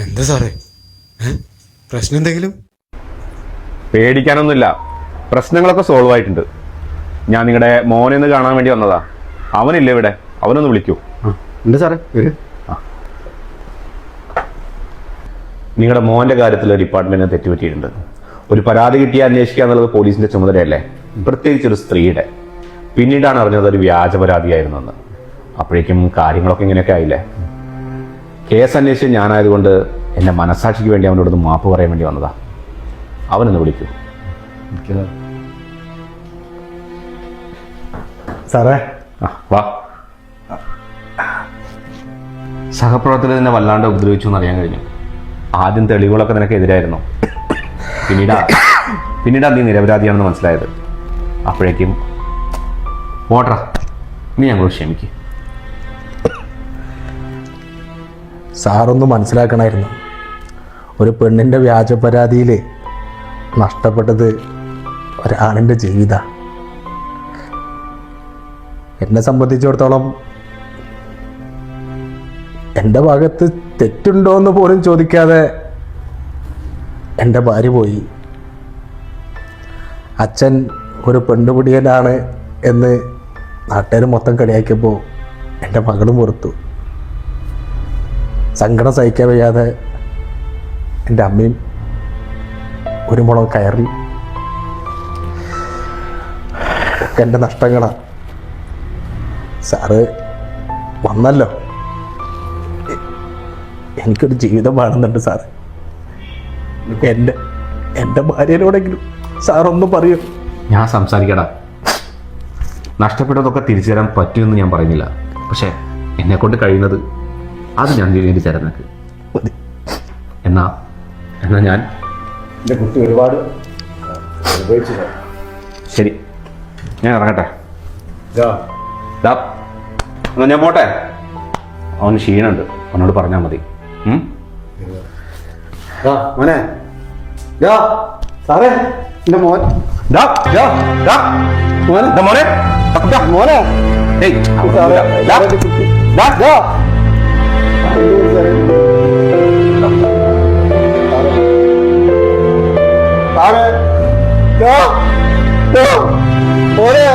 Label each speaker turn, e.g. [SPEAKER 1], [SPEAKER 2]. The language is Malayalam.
[SPEAKER 1] എന്താ സാറേ, പ്രശ്നം എന്തെങ്കിലും?
[SPEAKER 2] പേടിക്കാനൊന്നുമില്ല, പ്രശ്നങ്ങളൊക്കെ സോൾവ് ആയിട്ടുണ്ട്. ഞാൻ നിങ്ങളുടെ മോനെ ഒന്ന് കാണാൻ വേണ്ടി വന്നതാ. അവനില്ല ഇവിടെ, അവനൊന്ന് വിളിക്കൂ.
[SPEAKER 3] ഉണ്ട് സാറേ.
[SPEAKER 2] നിങ്ങളുടെ മോന്റെ കാര്യത്തിൽ ഡിപ്പാർട്ട്മെന്റിന് തെറ്റുപറ്റിയിട്ടുണ്ട്. ഒരു പരാതി കിട്ടിയ അന്വേഷിക്കുക എന്നുള്ളത് പോലീസിന്റെ ചുമതലയല്ലേ, പ്രത്യേകിച്ച് ഒരു സ്ത്രീയുടെ. പിന്നീടാണ് അറിഞ്ഞത് ഒരു വ്യാജ പരാതിയായിരുന്നെന്ന്. അപ്പോഴേക്കും കാര്യങ്ങളൊക്കെ ഇങ്ങനെയൊക്കെ ആയില്ലേ. കേസ് അന്വേഷിച്ച് ഞാനായതുകൊണ്ട് എന്റെ മനസാക്ഷിക്ക് വേണ്ടി അവനോടൊന്ന് മാപ്പ് പറയാൻ വേണ്ടി വന്നതാ. അവനൊന്ന് വിളിക്കൂ.
[SPEAKER 3] സാറേ.
[SPEAKER 2] വാ. സഹപ്രവർത്തകർ നിന്നെ വല്ലാണ്ട് ഉപദ്രവിച്ചു എന്ന് അറിയാൻ കഴിഞ്ഞു. ആദ്യം തെളിവുകളൊക്കെ നിനക്ക് എതിരായിരുന്നു. പിന്നീടാ നീ നിരപരാധിയാണെന്ന് മനസ്സിലായത്. അപ്പോഴേക്കും പോട്രാ, നീ ഞങ്ങളോട് ക്ഷമിക്ക്.
[SPEAKER 3] സാറൊന്ന് മനസ്സിലാക്കണമായിരുന്നു, ഒരു പെണ്ണിൻ്റെ വ്യാജ പരാതിയിൽ നഷ്ടപ്പെട്ടത് ഒരാണിൻ്റെ ജീവിത. എന്നെ സംബന്ധിച്ചിടത്തോളം എൻ്റെ ഭാഗത്ത് തെറ്റുണ്ടോ എന്ന് പോലും ചോദിക്കാതെ എൻ്റെ ഭാര്യ പോയി. അച്ഛൻ ഒരു പെണ്ണുപിടിയനാണ് എന്ന് നാട്ടുകാർ മൊത്തം കളിയാക്കിയപ്പോൾ എൻ്റെ മകളും പുറത്തു. സങ്കടം സഹിക്കാൻ വയ്യാതെ എൻ്റെ അമ്മയും ഒരു മുളക് കയറി. എൻ്റെ നഷ്ടങ്ങളാണ്. സാറ് വന്നല്ലോ, എനിക്കൊരു ജീവിതം വേണമെന്നുണ്ട് സാറ്. എൻ്റെ ഭാര്യയോടെങ്കിലും സാറൊന്നും പറയൂ.
[SPEAKER 2] ഞാൻ സംസാരിക്കടാ. നഷ്ടപ്പെട്ടതൊക്കെ തിരിച്ചു തരാൻ പറ്റുമെന്ന് ഞാൻ പറയുന്നില്ല, പക്ഷെ എന്നെ കൊണ്ട് കഴിയുന്നത് അത് ഞാൻ തിരിച്ചു തരാൻ നിനക്ക്. എന്നാ ഞാൻ
[SPEAKER 3] എൻ്റെ കുട്ടി ഒരുപാട് അനുഭവിച്ചില്ല.
[SPEAKER 2] ശരി, ഞാൻ ഇറങ്ങട്ടെ. എന്നാ ഞാൻ പോട്ടെ. അവന് ക്ഷീണുണ്ട്, അവനോട് പറഞ്ഞാൽ മതി.
[SPEAKER 3] മോനെ. സാറേ, എൻ്റെ മോൻ. മോനെ മോനെ മോനെ. മോനെ